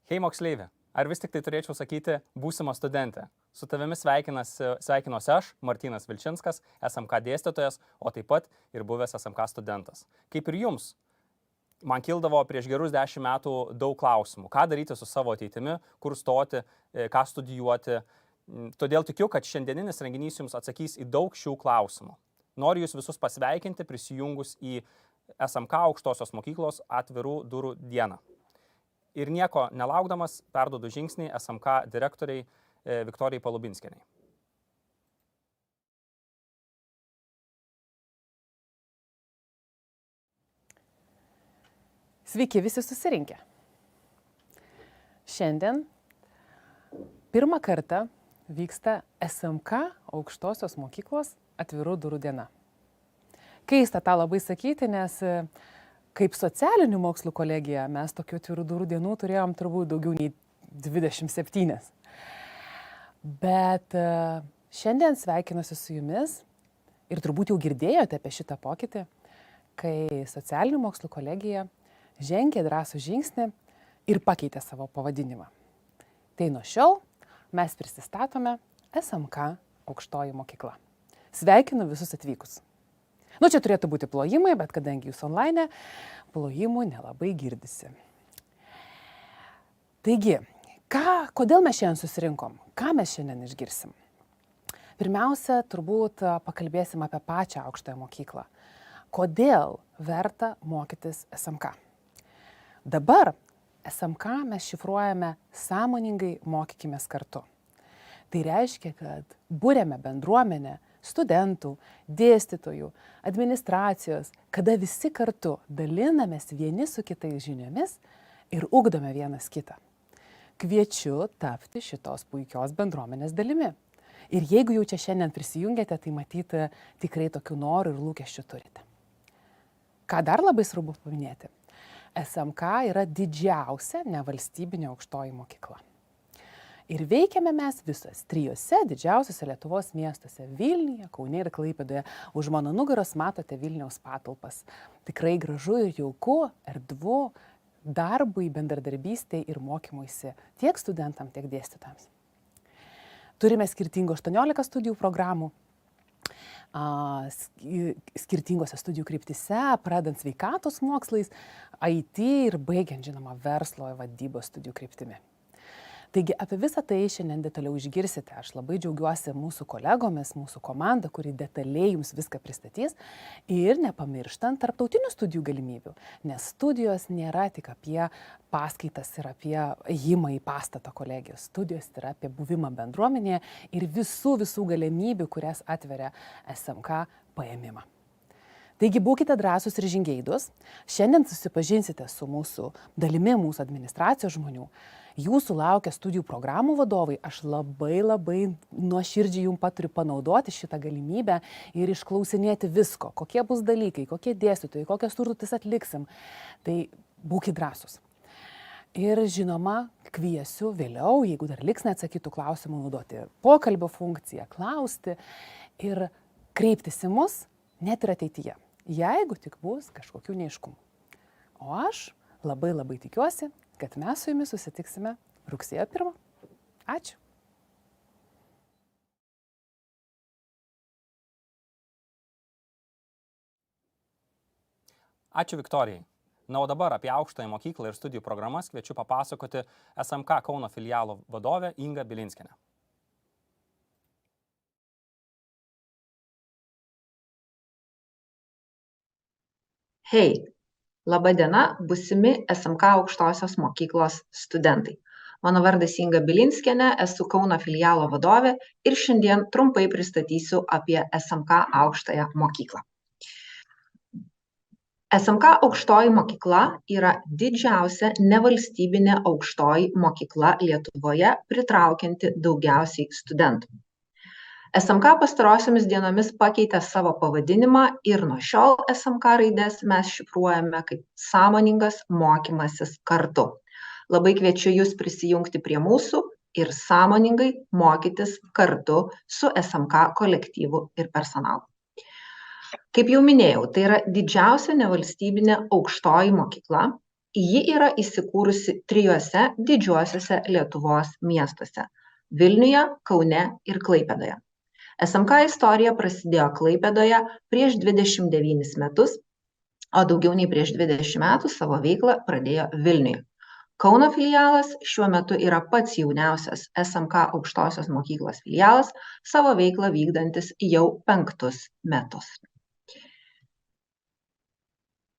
Hei moksleivi, ar vis tik tai turėčiau sakyti būsimo studentė? Su tavimi sveikinuosi aš, Martynas Vilčinskas, SMK dėstytojas, o taip pat ir buvęs SMK studentas. Kaip ir jums, man kildavo prieš gerus 10 metų daug klausimų. Ką daryti su savo ateitimi, kur stoti, ką studijuoti. Todėl tikiu, kad šiandieninis renginys jums atsakys į daug šių klausimų. Noriu jūs visus pasveikinti prisijungus į SMK aukštosios mokyklos atvirų durų dieną. Ir nieko nelaukdamas perduodu žingsnį SMK direktoriai Viktorijai Palubinskienei. Sveiki visi susirinkę. Šiandien pirmą kartą vyksta SMK aukštosios mokyklos atvirų durų diena. Keista tą labai sakyti, nes kaip socialinių mokslų kolegija mes tokių atvirų durų dienų turėjom turbūt daugiau nei 27. Bet šiandien sveikinuosi su jumis ir turbūt jau girdėjote apie šitą pokytį, kai socialinių mokslų kolegija žengė drąsų žingsnį ir pakeitė savo pavadinimą. Tai nuo šiol mes prisistatome SMK aukštoji mokykla. Sveikinu visus atvykus. Čia turėtų būti plojimai, bet kadangi jūs online, plojimų nelabai girdisi. Taigi, kodėl mes šiandien susirinkom? Ką mes šiandien išgirsim? Pirmiausia, turbūt pakalbėsim apie pačią aukštąją mokyklą. Kodėl verta mokytis SMK? Dabar SMK mes šifruojame sąmoningai mokykimės kartu. Tai reiškia, kad būrėme bendruomenę studentų, dėstytojų, administracijos, kada visi kartu dalinamės vieni su kitais žiniomis ir ugdome vienas kitą. Kviečiu tapti šitos puikios bendruomenės dalimi. Ir jeigu jau čia šiandien prisijungėte, tai matyti tikrai tokių norų ir lūkesčių turite. Ką dar labai svarbu paminėti? SMK yra didžiausia nevalstybinė aukštoji mokykla. Ir veikiame mes visos 3 didžiausiuose Lietuvos miestuose – Vilniuje, Kaune ir Klaipėdoje. Už mano nugaros matote Vilniaus patalpas. Tikrai gražu ir jauku, erdvu, darbui, bendradarbystei ir mokymuisi tiek studentam, tiek dėstytojams. Turime skirtingų 18 studijų programų, skirtingose studijų kryptise, pradant sveikatos mokslais, IT ir baigiant, žinoma, verslo vadybos studijų kryptimi. Taigi apie visą tai šiandien detaliau išgirsite. Aš labai džiaugiuosi mūsų kolegomis, mūsų komanda, kuri detaliai jums viską pristatys ir nepamirštant tarptautinių studijų galimybių, nes studijos nėra tik apie paskaitas ir apie ėjimą į pastatą kolegijos. Studijos yra apie buvimą bendruomenėje ir visų galimybių, kurias atveria SMK paėmimą. Taigi būkite drąsūs ir žingeidūs. Šiandien susipažinsite su mūsų dalimi, mūsų administracijos žmonių. Jūsų laukia studijų programų vadovai. Aš labai nuoširdžiai jums paturiu panaudoti šitą galimybę ir išklausinėti visko. Kokie bus dalykai, kokie dėstytojai, kokias užduotis atliksim. Tai būkite drąsūs. Ir žinoma, kviesiu vėliau, jeigu dar liks neatsakytų klausimų, naudoti pokalbio funkciją, klausti ir kreiptis į mus net ir ateityje, jeigu tik bus kažkokių neaiškumų. O aš labai tikiuosi, kad mes su jumis susitiksime rugsėjo 1. Ačiū. Ačiū Viktorijai. O dabar apie aukštąją mokyklą ir studijų programas kviečiu papasakoti SMK Kauno filialo vadovę Ingą Bilinskienę. Hei, laba diena, būsimi SMK aukštosios mokyklos studentai. Mano vardas Inga Bilinskienė, esu Kauno filialo vadovė ir šiandien trumpai pristatysiu apie SMK aukštąją mokyklą. SMK aukštoji mokykla yra didžiausia nevalstybinė aukštoji mokykla Lietuvoje, pritraukianti daugiausiai studentų. SMK pastarosiomis dienomis pakeitė savo pavadinimą ir nuo šiol SMK raides mes šifruojame kaip sąmoningas mokymasis kartu. Labai kviečiu jūs prisijungti prie mūsų ir sąmoningai mokytis kartu su SMK kolektyvu ir personalu. Kaip jau minėjau, tai yra didžiausia nevalstybinė aukštoji mokykla Ji yra įsikūrusi 3 didžiuosiuose Lietuvos miestuose – Vilniuje, Kaune ir Klaipėdoje. SMK istorija prasidėjo Klaipėdoje prieš 29 metus, o daugiau nei prieš 20 metų savo veiklą pradėjo Vilniuje. Kauno filialas šiuo metu yra pats jauniausias SMK aukštosios mokyklos filialas, savo veiklą vykdantis jau 5 metus.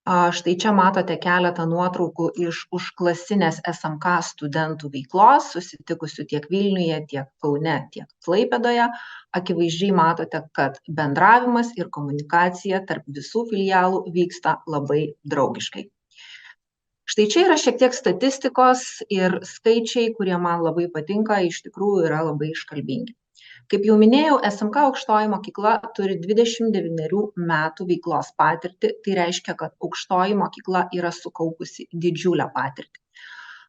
Štai čia matote keletą nuotraukų iš užklasinės SMK studentų veiklos, susitikusių tiek Vilniuje, tiek Kaune, tiek Klaipėdoje. Akivaizdžiai matote, kad bendravimas ir komunikacija tarp visų filialų vyksta labai draugiškai. Štai čia yra šiek tiek statistikos ir skaičiai, kurie man labai patinka, iš tikrųjų yra labai iškalbingi. Kaip jau minėjau, SMK aukštoji mokykla turi 29 metų veiklos patirtį, tai reiškia, kad aukštoji mokykla yra sukaupusi didžiulę patirtį.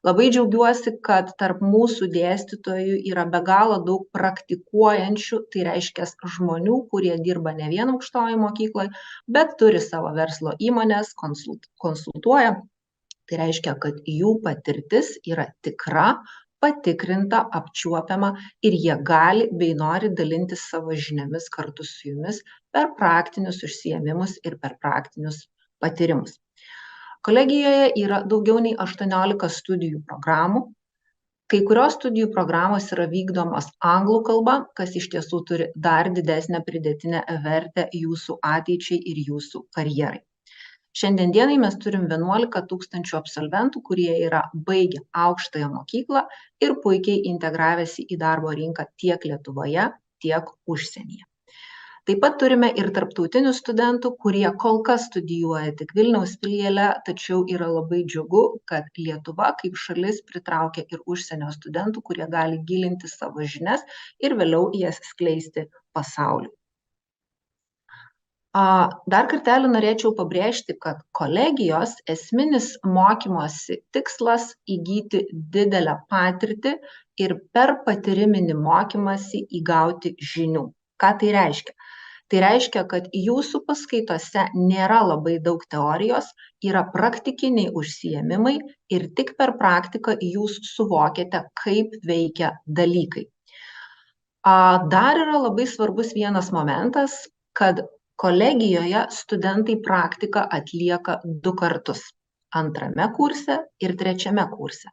Labai džiaugiuosi, kad tarp mūsų dėstytojų yra be galo daug praktikuojančių, tai reiškia žmonių, kurie dirba ne vien aukštoji mokykloje, bet turi savo verslo įmonės, konsultuoja. Tai reiškia, kad jų patirtis yra tikra, patikrinta, apčiuopiama ir jie gali bei nori dalintis savo žiniomis kartu su jumis per praktinius užsiėmimus ir per praktinius patyrimus. Kolegijoje yra daugiau nei 18 studijų programų. Kai kurios studijų programos yra vykdomos anglų kalba, kas iš tiesų turi dar didesnę pridėtinę vertę jūsų ateičiai ir jūsų karjerai. Šiandien dienai mes turim 11 000 absolventų, kurie yra baigę aukštąją mokyklą ir puikiai integravęsi į darbo rinką tiek Lietuvoje, tiek užsienyje. Taip pat turime ir tarptautinių studentų, kurie kol kas studijuoja tik Vilniaus filiale, tačiau yra labai džiugu, kad Lietuva kaip šalis pritraukia ir užsienio studentų, kurie gali gilinti savo žinias ir vėliau jas skleisti pasauliui. Dar kartelį norėčiau pabrėžti, kad kolegijos esminis mokymosi tikslas įgyti didelę patirtį ir per patyriminį mokymąsi įgauti žinių. Ką tai reiškia? Tai reiškia, kad jūsų paskaitose nėra labai daug teorijos, yra praktikiniai užsiėmimai ir tik per praktiką jūs suvokiate, kaip veikia dalykai. Dar yra labai svarbus vienas momentas, kad kolegijoje studentai praktiką atlieka 2 kartus – 2 kurse ir 3 kurse.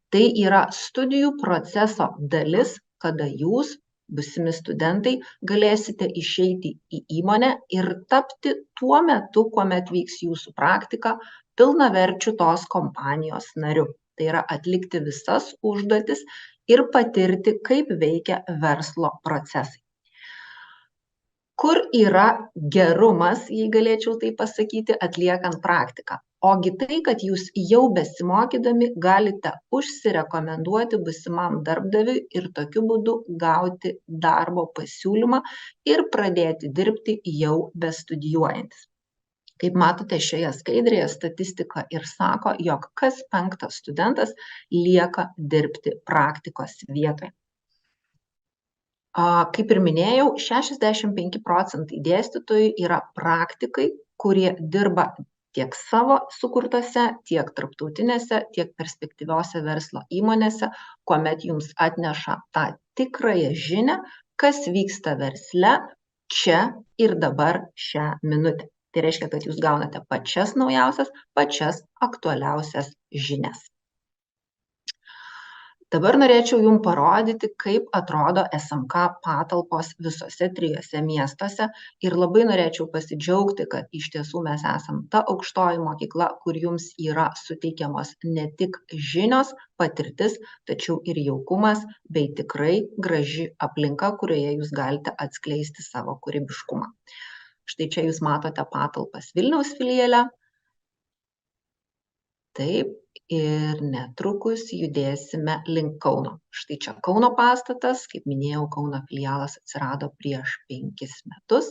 Tai yra studijų proceso dalis, kada jūs, būsimi studentai, galėsite išeiti į įmonę ir tapti tuo metu, kuomet vyks jūsų praktika, pilnaverčiu tos kompanijos nariu. Tai yra atlikti visas užduotis ir patirti, kaip veikia verslo procesai. Kur yra gerumas, jei galėčiau tai pasakyti, atliekant praktiką? Ogi tai, kad jūs jau besimokydami galite užsirekomenduoti būsimam darbdaviui ir tokiu būdu gauti darbo pasiūlymą ir pradėti dirbti jau bestudijuojantis. Kaip matote šioje skaidrėje, statistika ir sako, jog kas 5 studentas lieka dirbti praktikos vietoje. Kaip ir minėjau, 65% dėstytojų yra praktikai, kurie dirba tiek savo sukurtose, tiek tarptautinėse, tiek perspektyviose verslo įmonėse, kuomet jums atneša tą tikrąją žinią, kas vyksta versle čia ir dabar šią minutę. Tai reiškia, kad jūs gaunate pačias naujausias, pačias aktualiausias žinias. Dabar norėčiau jums parodyti, kaip atrodo SMK patalpos visose 3 miestuose ir labai norėčiau pasidžiaugti, kad iš tiesų mes esam ta aukštoji mokykla, kur jums yra suteikiamos ne tik žinios, patirtis, tačiau ir jaukumas bei tikrai graži aplinka, kurioje jūs galite atskleisti savo kūrybiškumą. Štai čia jūs matote patalpas Vilniaus filiale. Taip. Ir netrukus judėsime link Kauno. Štai čia Kauno pastatas, kaip minėjau, Kauno filialas atsirado prieš 5 metus.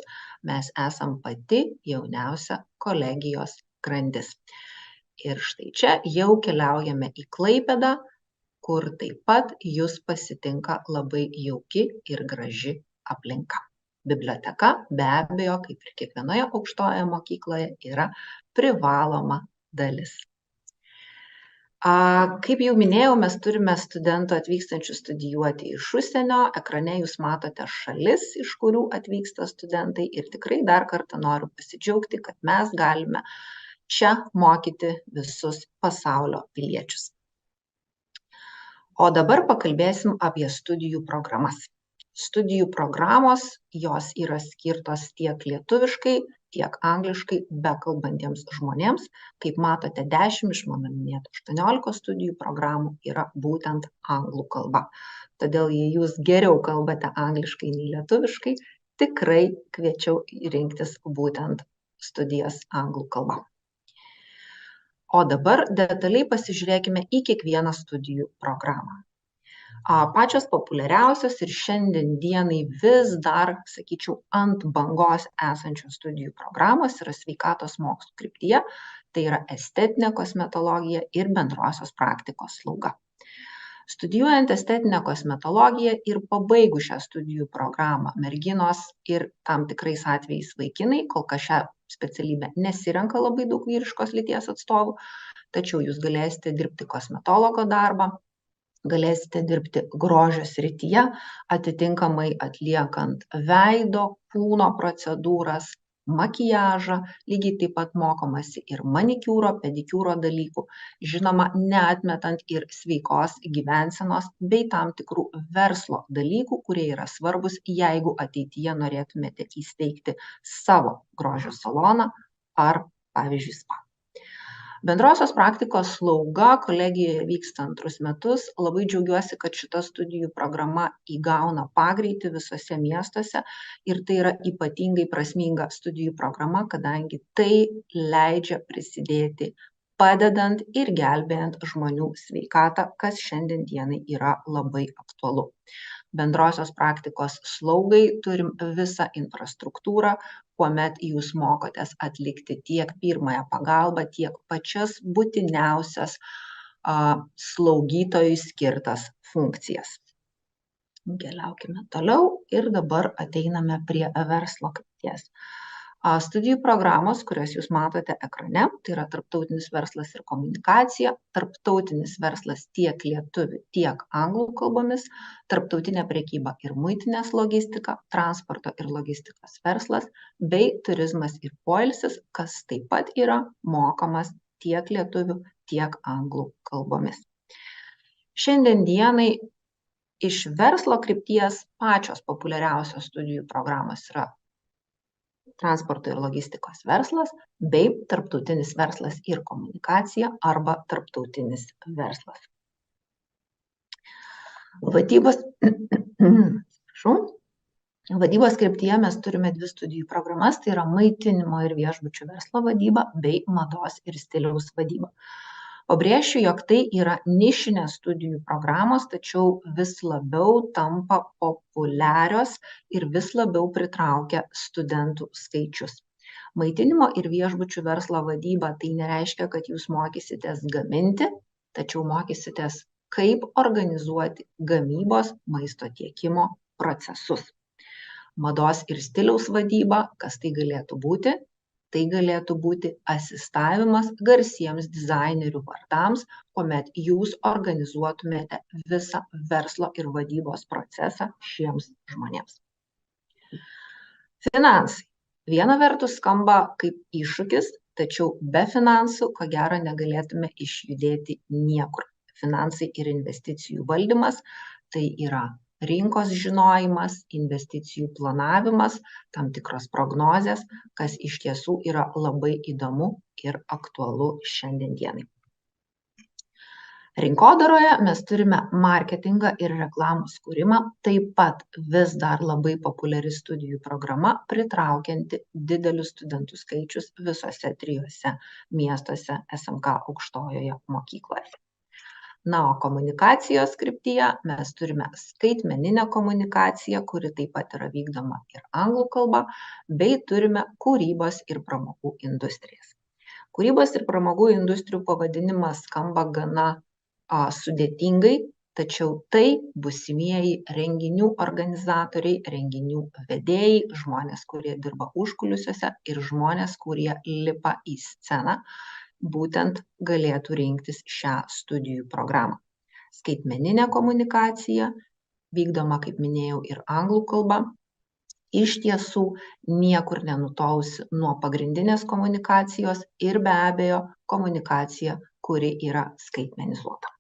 Mes esam pati jauniausia kolegijos grandis. Ir štai čia jau keliaujame į Klaipėdą, kur taip pat jūs pasitinka labai jauki ir graži aplinka. Biblioteka be abejo, kaip ir kiekvienoje aukštojoje mokykloje, yra privaloma dalis. Kaip jau minėjau, mes turime studentų atvykstančių studijuoti iš užsienio. Ekrane jūs matote šalis, iš kurių atvyksta studentai. Ir tikrai dar kartą noriu pasidžiaugti, kad mes galime čia mokyti visus pasaulio piliečius. O dabar pakalbėsim apie studijų programas. Studijų programos, jos yra skirtos tiek lietuviškai, tiek angliškai bekalbantiems žmonėms. Kaip matote, 10 iš mano minėtų 18 studijų programų yra būtent anglų kalba. Todėl, jei jūs geriau kalbate angliškai nei lietuviškai, tikrai kviečiau rinktis būtent studijas anglų kalba. O dabar detaliai pasižiūrėkime į kiekvieną studijų programą. Pačios populiariausios ir šiandien dienai vis dar, sakyčiau, ant bangos esančios studijų programos yra sveikatos mokslų kryptyje, tai yra estetinė kosmetologija ir bendrosios praktikos slauga. Studijuojant estetinę kosmetologiją ir pabaigus šią studijų programą, merginos ir tam tikrais atvejais vaikinai, kol kas šią specialybę nesirenka labai daug vyriškos lyties atstovų, tačiau jūs galėsite dirbti kosmetologo darbą, galėsite dirbti grožio srityje, atitinkamai atliekant veido, kūno procedūras, makiažą, lygiai taip pat mokomasi ir manikiūro, pedikiūro dalykų, žinoma, neatmetant ir sveikos gyvensenos bei tam tikrų verslo dalykų, kurie yra svarbus, jeigu ateityje norėtumėte įsteigti savo grožio saloną ar, pavyzdžiui, spa. Bendrosios praktikos slauga kolegijoje vyksta 2 metus. Labai džiaugiuosi, kad šita studijų programa įgauna pagreitį visose miestuose ir tai yra ypatingai prasminga studijų programa, kadangi tai leidžia prisidėti padedant ir gelbėjant žmonių sveikatą, kas šiandien dienai yra labai aktualu. Bendrosios praktikos slaugai turim visą infrastruktūrą, kuomet jūs mokotės atlikti tiek pirmąją pagalbą, tiek pačias būtiniausias slaugytojui skirtas funkcijas. Keliaukime toliau ir dabar ateiname prie verslo krypties. Studijų programos, kurias jūs matote ekrane, tai yra tarptautinis verslas ir komunikacija, tarptautinis verslas tiek lietuvių, tiek anglų kalbomis, tarptautinė prekyba ir muitinės logistika, transporto ir logistikos verslas, bei turizmas ir poilsis, kas taip pat yra mokamas tiek lietuvių, tiek anglų kalbomis. Šiandien dienai iš verslo krypties pačios populiariausios studijų programos yra transporto ir logistikos verslas bei tarptautinis verslas ir komunikacija arba tarptautinis verslas. Vadybos kryptyje mes turime 2 studijų programas, tai yra maitinimo ir viešbučių verslo vadyba bei mados ir stiliaus vadyba. Pabrėšiu, jog tai yra nišinės studijų programos, tačiau vis labiau tampa populiarios ir vis labiau pritraukia studentų skaičius. Maitinimo ir viešbučių verslo vadyba tai nereiškia, kad jūs mokysitės gaminti, tačiau mokysitės, kaip organizuoti gamybos maisto tiekimo procesus. Mados ir stiliaus vadyba, kas tai galėtų būti? Tai galėtų būti asistavimas garsiems dizainerių vardams, kuomet jūs organizuotumėte visą verslo ir vadybos procesą šiems žmonėms. Finansai. Viena vertus skamba kaip iššūkis, tačiau be finansų, ko gero, negalėtume išjudėti niekur. Finansai ir investicijų valdymas tai yra rinkos žinojimas, investicijų planavimas, tam tikros prognozės, kas iš tiesų yra labai įdomu ir aktualu šiandien dienai. Rinkodaroje mes turime marketingą ir reklamos kūrimą, taip pat vis dar labai populiari studijų programa, pritraukianti didelius studentų skaičius visose 3 miestuose SMK aukštojoje mokykloje. Na, o komunikacijos kryptyje mes turime skaitmeninę komunikaciją, kuri taip pat yra vykdoma ir anglų kalba, bei turime kūrybos ir pramogų industrijas. Kūrybos ir pramogų industrijų pavadinimas skamba gana sudėtingai, tačiau tai būsimieji renginių organizatoriai, renginių vedėjai, žmonės, kurie dirba užkulisiuose ir žmonės, kurie lipa į sceną. būtent galėtų rinktis šią studijų programą. Skaitmeninė komunikacija, vykdoma, kaip minėjau, ir anglų kalba, iš tiesų niekur nenutolusi nuo pagrindinės komunikacijos ir be abejo komunikacija, kuri yra skaitmenizuota.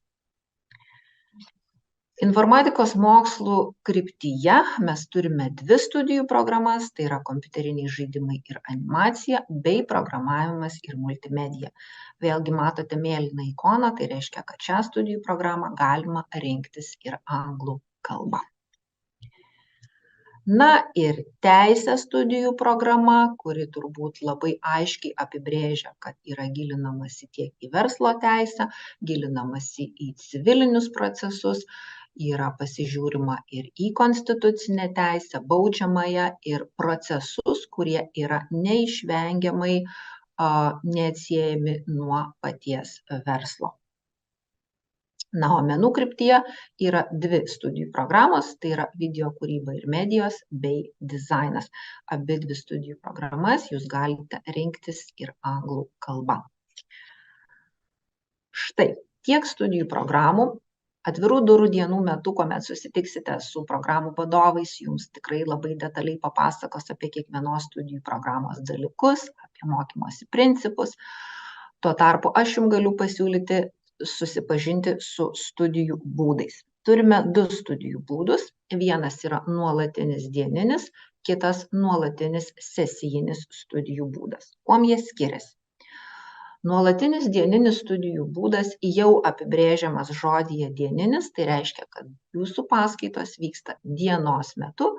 Informatikos mokslų kryptyje mes turime 2 studijų programas, tai yra kompiuteriniai žaidimai ir animacija, bei programavimas ir multimedija. Vėlgi matote mėlyną ikoną, tai reiškia, kad šią studijų programą galima rinktis ir anglų kalba. Na ir teisės studijų programa, kuri turbūt labai aiškiai apibrėžia, kad yra gilinamasi tiek į verslo teisę, gilinamasi į civilinius procesus, yra pasižiūrima ir į konstitucinę teisę, baudžiamąją ir procesus, kurie yra neišvengiamai neatsiejami nuo paties verslo. Na, o menų kryptyje yra 2 studijų programos, tai yra video kūryba ir medijos bei dizainas. Abi 2 studijų programas jūs galite rinktis ir anglų kalba. Štai tiek studijų programų. Atvirų durų dienų metu, kuomet susitiksite su programų vadovais, jums tikrai labai detaliai papasakos apie kiekvienos studijų programos dalykus, apie mokymosi principus. Tuo tarpu aš jums galiu pasiūlyti susipažinti su studijų būdais. Turime 2 studijų būdus. Vienas yra nuolatinis dieninis, kitas nuolatinis sesijinis studijų būdas. Kuom jie skiriasi? Nuolatinis dieninis studijų būdas jau apibrėžiamas žodyje dieninis, tai reiškia, kad jūsų paskaitos vyksta dienos metu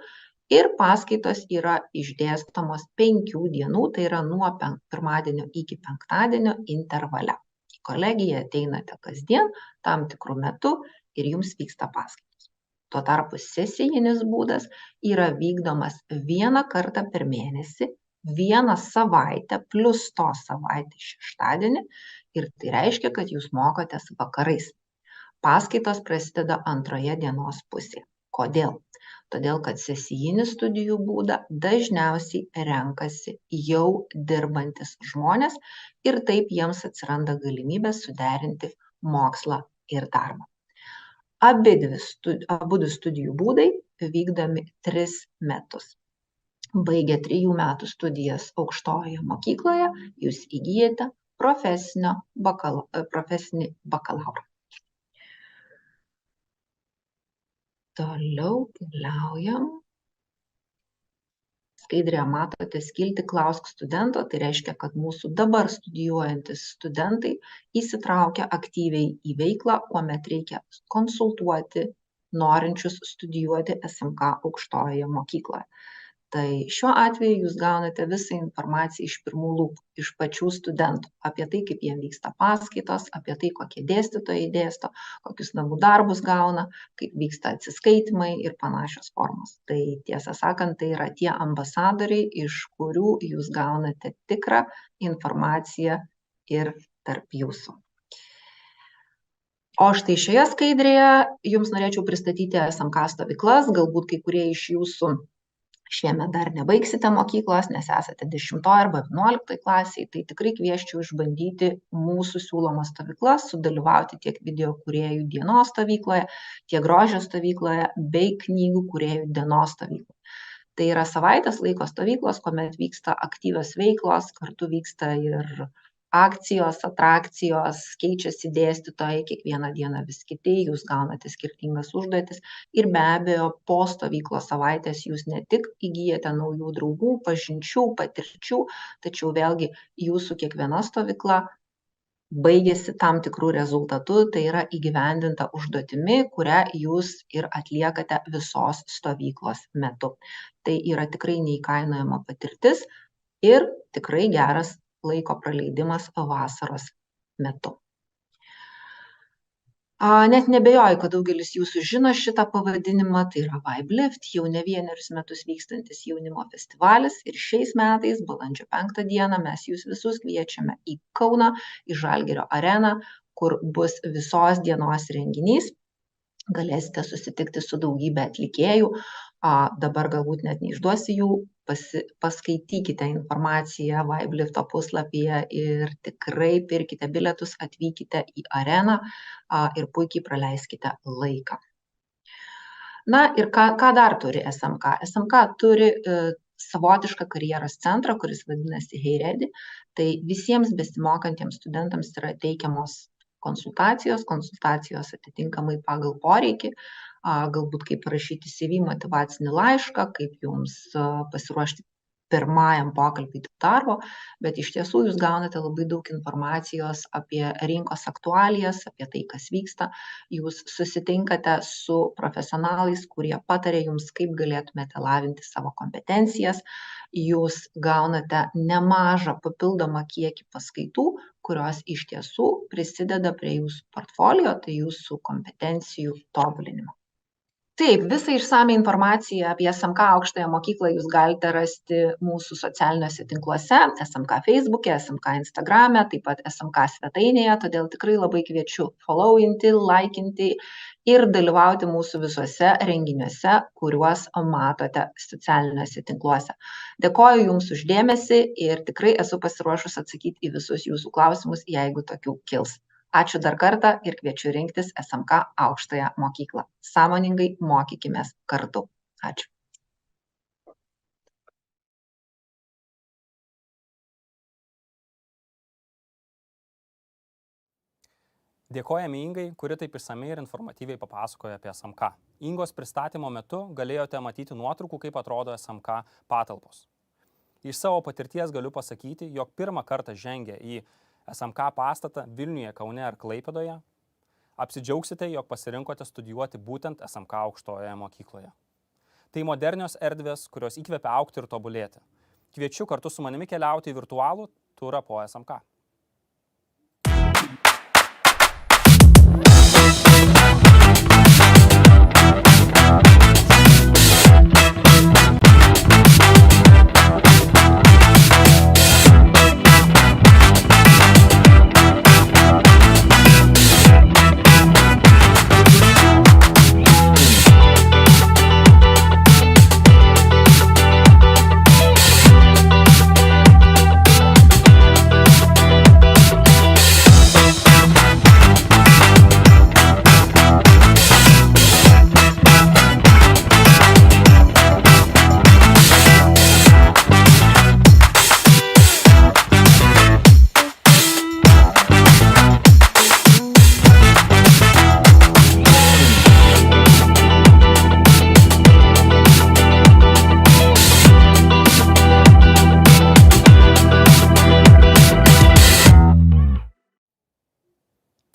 ir paskaitos yra išdėstomos 5 dienų, tai yra nuo pirmadienio iki penktadienio intervale. Į kolegiją ateinate kasdien tam tikrų metų ir jums vyksta paskaitos. Tuo tarpu sesijinis būdas yra vykdomas 1 kartą per mėnesį, 1 savaitę plus to savaitės šeštadienį ir tai reiškia, kad jūs mokotės vakarais. Paskaitos prasideda antroje dienos pusėje. Kodėl? Todėl, kad sesijinį studijų būdą dažniausiai renkasi jau dirbantis žmonės ir taip jiems atsiranda galimybė suderinti mokslą ir darbą. Abudu studijų būdai vykdomi 3 metus. Baigę 3 metų studijas aukštojoje mokykloje, jūs įgyjate profesinį bakalaurą. Toliau keliaujam. Skaidrėje matote skiltį Klausk studento, tai reiškia, kad mūsų dabar studijuojantis studentai įsitraukia aktyviai į veiklą, kuomet reikia konsultuoti norinčius studijuoti SMK aukštojoje mokykloje. Tai šiuo atveju jūs gaunate visą informaciją iš pirmų lūpų, iš pačių studentų, apie tai, kaip jiems vyksta paskaitos, apie tai, kokie dėstytojai dėsto, kokius namų darbus gauna, kaip vyksta atsiskaitimai ir panašios formos. Tai tiesą sakant, tai yra tie ambasadoriai, iš kurių jūs gaunate tikrą informaciją ir tarp jūsų. O štai šioje skaidrėje jums norėčiau pristatyti SMK stovyklas, galbūt kai kurie iš jūsų šiemet dar nebaigsite mokyklos, nes esate 10 arba 11 klasiai, tai tikrai kvieščiau išbandyti mūsų siūlomas stovyklas, sudalyvauti tiek video kūrėjų dienos stovykloje, tiek grožio stovykloje, bei knygų kūrėjų dienos stovykloje. Tai yra savaitės laiko stovyklos, kuomet vyksta aktyvios veiklos, kartu vyksta ir akcijos, atrakcijos, keičiasi dėstytojai, kiekvieną dieną vis kiti, jūs gaunate skirtingas užduotis ir be abejo po stovyklos savaitės jūs ne tik įgyjate naujų draugų, pažinčių, patirčių, tačiau vėlgi jūsų kiekviena stovykla baigėsi tam tikrų rezultatų, tai yra įgyvendinta užduotimi, kurią jūs ir atliekate visos stovyklos metu. Tai yra tikrai neįkainojama patirtis ir tikrai geras laiko praleidimas vasaros metu. Net nebejoju, kad daugelis jūsų žino šitą pavadinimą, tai yra Vibe Lift, jau ne vienerius metus vykstantis jaunimo festivalis ir šiais metais, balandžio 5 dieną, mes jūs visus kviečiame į Kauną, į Žalgirio areną, kur bus visos dienos renginys. Galėsite susitikti su daugybė atlikėjų, dabar galbūt net neišduosiu jų paskaitykite informaciją Vibe-Lifto puslapyje ir tikrai pirkite bilietus, atvykite į areną ir puikiai praleiskite laiką. Na ir ką dar turi SMK? SMK turi savotišką karjeros centrą, kuris vadinasi HeyReady. Tai visiems besimokantiems studentams yra teikiamos konsultacijos atitinkamai pagal poreikį, galbūt kaip parašyti CV motyvacinį laišką, kaip jums pasiruošti pirmajam pokalbiui dėl darbo, bet iš tiesų jūs gaunate labai daug informacijos apie rinkos aktualijas, apie tai, kas vyksta. Jūs susitinkate su profesionalais, kurie patarė jums, kaip galėtumėte lavinti savo kompetencijas. Jūs gaunate nemažą papildomą kiekį paskaitų, kurios iš tiesų prisideda prie jūsų portfolio, tai jūsų kompetencijų tobulinimo. Taip, visą išsamią informaciją apie SMK aukštąją mokyklą jūs galite rasti mūsų socialiniuose tinkluose, SMK Facebook'e, SMK Instagram'e, taip pat SMK svetainėje, todėl tikrai labai kviečiu followinti, laikinti ir dalyvauti mūsų visuose renginiuose, kuriuos matote socialiniuose tinkluose. Dėkoju Jums už dėmesį ir tikrai esu pasiruošus atsakyti į visus Jūsų klausimus, jeigu tokių kils. Ačiū dar kartą ir kviečiu rinktis SMK aukštąją mokyklą. Sąmoningai mokykimės kartu. Ačiū. Dėkojame Ingai, kuri taip išsamiai ir informatyviai papasakojo apie SMK. Ingos pristatymo metu galėjote matyti nuotraukų, kaip atrodo SMK patalpos. Iš savo patirties galiu pasakyti, jog pirmą kartą žengę į SMK pastatą Vilniuje, Kaune ar Klaipėdoje, apsidžiaugsite, jog pasirinkote studijuoti būtent SMK aukštojoje mokykloje. Tai modernios erdvės, kurios įkvepia augti ir tobulėti. Kviečiu kartu su manimi keliauti į virtualų turą po SMK.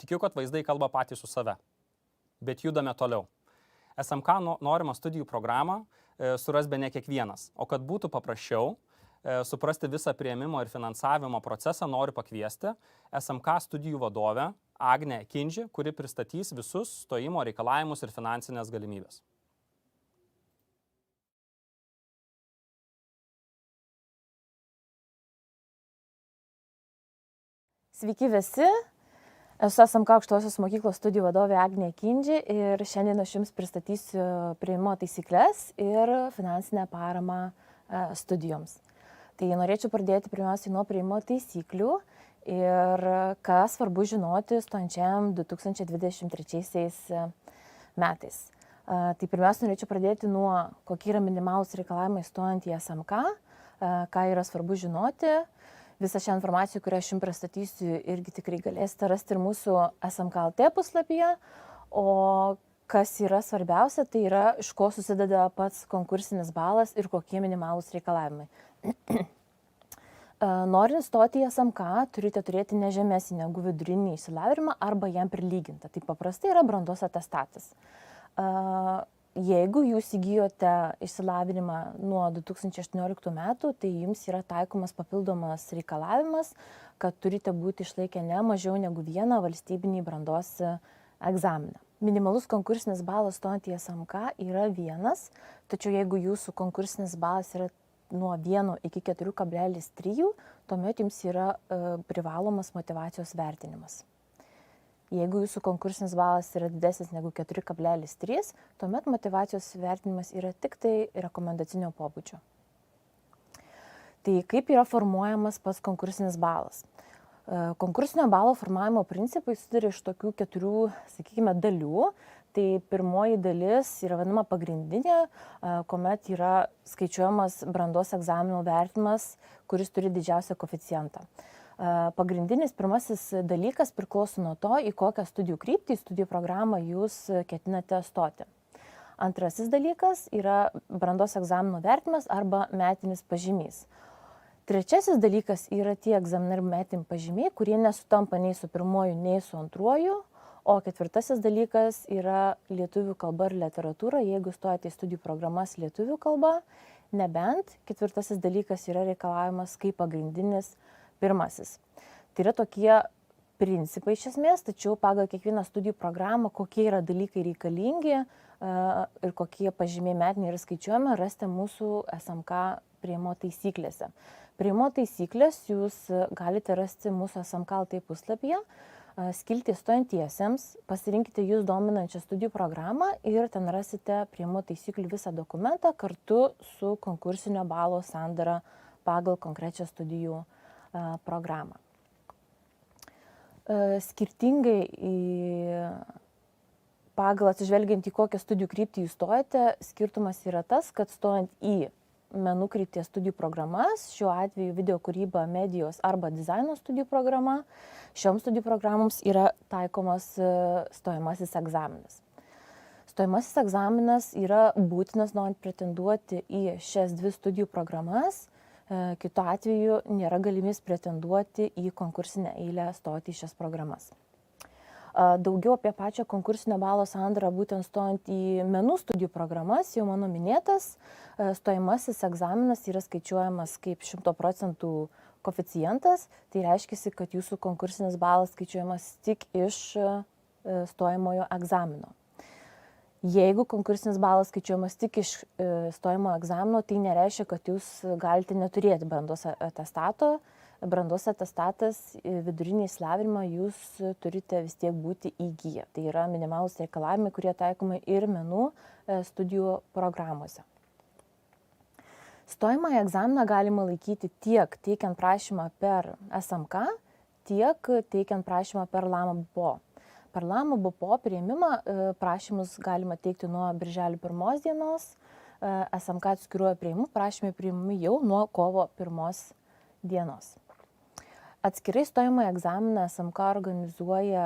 Tikiu, kad vaizdai kalba patys su save, bet judame toliau. SMK norimą studijų programą suras bene kiekvienas, o kad būtų paprasčiau suprasti visą priėmimo ir finansavimo procesą, noriu pakviesti SMK studijų vadovę Agnę Kindži, kuri pristatys visus stojimo reikalavimus ir finansinės galimybės. Sveiki visi. Esu SMK aukštosios mokyklos studijų vadovė Agnė Kindži ir šiandien aš Jums pristatysiu priėmimo taisyklės ir finansinę paramą studijoms. Tai norėčiau pradėti pirmiausiai nuo priėmimo taisyklių ir ką svarbu žinoti stojančiam 2023 metais. Tai pirmiausia norėčiau pradėti nuo kokie yra minimalūs reikalavimai stojant į SMK, ką yra svarbu žinoti. Visą šią informaciją, kurią aš Jums pristatysiu, irgi tikrai galėsite rasti ir mūsų SMK.lt puslapyje. O kas yra svarbiausia, tai yra iš ko susideda pats konkursinis balas ir kokie minimalūs reikalavimai. Norint stoti į SMK, turite turėti ne žemesnį negu vidurinį išsilavinimą arba jam prilygintą. Tai paprastai yra brandos atestatas. Jeigu jūs įgijote išsilavinimą nuo 2018 metų, tai jums yra taikomas papildomas reikalavimas, kad turite būti išlaikę ne mažiau negu vieną valstybinį brandos egzaminą. Minimalus konkursinis balas stojant į SMK yra 1, tačiau jeigu jūsų konkursinis balas yra nuo 1 iki 4,3, tuomet jums yra privalomas motyvacijos vertinimas. Jeigu jūsų konkursinis balas yra didesnis negu 4,3, tuomet motyvacijos vertinimas yra tik tai rekomendacinio pobūdžio. Tai kaip yra formuojamas pats konkursinis balas? Konkursinio balo formavimo principai susiduria iš tokių 4, sakykime, dalių. Tai pirmoji dalis yra vadinama pagrindinė, kuomet yra skaičiuojamas brandos egzaminų vertinimas, kuris turi didžiausią koeficientą. Pagrindinis pirmasis dalykas priklauso nuo to, į kokią studijų kryptį, studijų programą jūs ketinate stoti. Antrasis dalykas yra brandos egzaminų vertinimas arba metinis pažymys. Trečiasis dalykas yra tie egzaminai ir metiniai pažymiai, kurie nesutampa nei su pirmoju, nei su antruoju. O ketvirtasis dalykas yra lietuvių kalba ir literatūra, jeigu stojate į studijų programas lietuvių kalba, nebent ketvirtasis dalykas yra reikalavimas kaip pagrindinis pirmasis. Tai yra tokie principai iš esmės, tačiau pagal kiekvieną studijų programą, kokie yra dalykai reikalingi ir kokie pažymiai metiniai yra skaičiuojami, rasite mūsų SMK priėmimo taisyklėse. Priėmimo taisyklės jūs galite rasti mūsų SMK LT puslapyje, skiltyje stojantiesiems, pasirinkite jūs dominančią studijų programą ir ten rasite priėmimo taisyklių visą dokumentą kartu su konkursinio balo sandara pagal konkrečią studijų programą. Skirtingai pagal atsižvelgiant į kokią studijų kryptį jūs stojate, skirtumas yra tas, kad stojant į menų krypties studijų programas, šiuo atveju video kūryba, medijos arba dizaino studijų programa, šioms studijų programoms yra taikomas stojamasis egzaminas. Stojamasis egzaminas yra būtinas norint pretenduoti į šias 2 studijų programas, kitu atveju nėra galimybės pretenduoti į konkursinę eilę stoti į šias programas. Daugiau apie pačią konkursinio balo sandarą, būtent stojant į menų studijų programas, jau mano minėtas, stojamasis egzaminas yra skaičiuojamas kaip 100% koeficientas, tai reiškia, kad jūsų konkursinis balas skaičiuojamas tik iš stojamojo egzamino. Jeigu konkursinis balas skaičiuojamas tik iš stojamojo egzamino, tai nereiškia, kad jūs galite neturėti brandos atestato. Brandos atestatas vidurinį išsilavinimą jūs turite vis tiek būti įgiję. Tai yra minimalūs reikalavimai, kurie taikomi ir menų studijų programuose. Stojamąjį egzaminą galima laikyti tiek teikiant prašymą per SMK, tiek teikiant prašymą per LAMA BPO. Per LAMA BPO priėmimą prašymus galima teikti nuo birželio 1 dienos, SMK atskiruoju priėmimu prašymai priimami jau nuo kovo 1 dienos. Atskirai stojamąjį egzaminą SMK organizuoja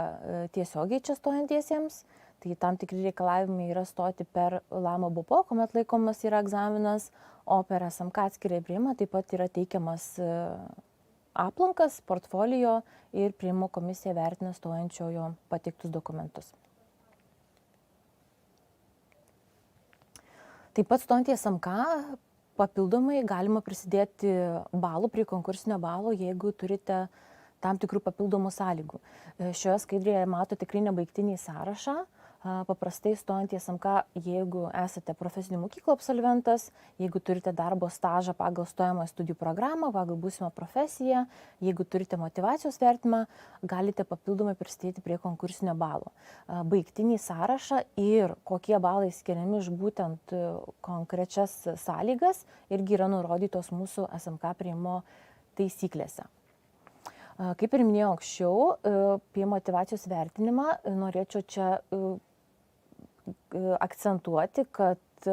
tiesiogiai čia stojantiesiems, tai tam tikri reikalavimai yra stoti per LAMA BPO, kuomet laikomas yra egzaminas, o per SMK atskirai priėmimą taip pat yra teikiamas aplankas, portfolio ir priėmimo komisija vertina stojančiojo pateiktus dokumentus. Taip pat stojant į SMK papildomai galima prisidėti balų prie konkursinio balo, jeigu turite tam tikrų papildomų sąlygų. Šioje skaidrėje mato tikrai nebaigtinį sąrašą. Paprastai stojant į SMK, jeigu esate profesinių mokyklų absolventas, jeigu turite darbo stažą pagal stojamąją studijų programą, pagal būsimą profesiją, jeigu turite motyvacijos vertinimą, galite papildomai prisidėti prie konkursinio balo. Baigtinį sąrašą ir kokie balai skiriami iš būtent konkrečias sąlygas irgi yra nurodytos mūsų SMK priėmimo taisyklėse. Kaip ir minėjau anksčiau, apie motyvacijos vertinimą norėčiau čia akcentuoti, kad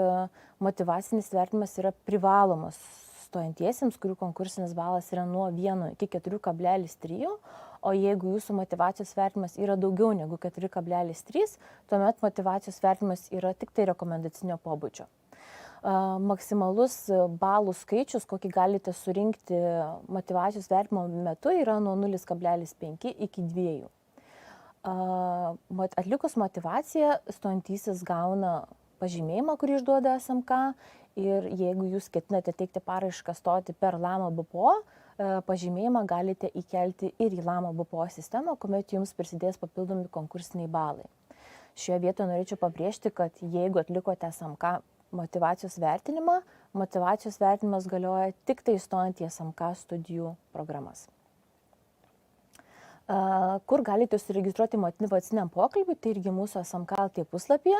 motyvacinis vertinimas yra privalomas stojantiesiems, kurių konkursinis balas yra nuo 1 iki 4,3, o jeigu jūsų motyvacijos vertinimas yra daugiau negu 4,3, tuomet motyvacijos vertinimas yra tik tai rekomendacinio pobūdžio. Maksimalus balų skaičius, kokį galite surinkti motyvacijos vertinimo metu, yra nuo 0,5 iki 2. Atlikus motyvaciją, stojantysis gauna pažymėjimą, kurį išduoda SMK, ir jeigu jūs ketinate teikti paraišką stoti per LAMA BPO, pažymėjimą galite įkelti ir į LAMA BPO sistemą, kuomet jums prisidės papildomi konkursiniai balai. Šioje vietoje norėčiau pabrėžti, kad jeigu atlikote SMK motyvacijos vertinimą, motyvacijos vertinimas galioja tik tai stojant į SMK studijų programas. Kur galite užsiregistruoti motyvaciniam pokalbiui, tai irgi mūsų SMK LT puslapyje,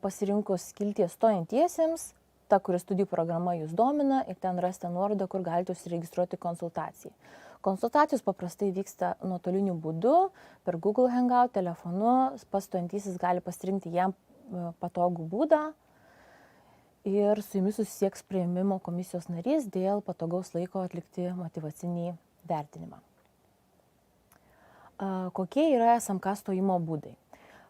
pasirinkus skiltyje stojantiesiems, ta, kuri studijų programa jūs domina ir ten rasite nuorodą, kur galite užsiregistruoti konsultacijai. Konsultacijos paprastai vyksta nuotoliniu būdu, per Google Hangout, telefonu, pastojantysis gali pasirinkti jam patogų būdą ir su jumis susisieks priėmimo komisijos narys dėl patogaus laiko atlikti motyvacinį vertinimą. Kokie yra SMK stojimo būdai?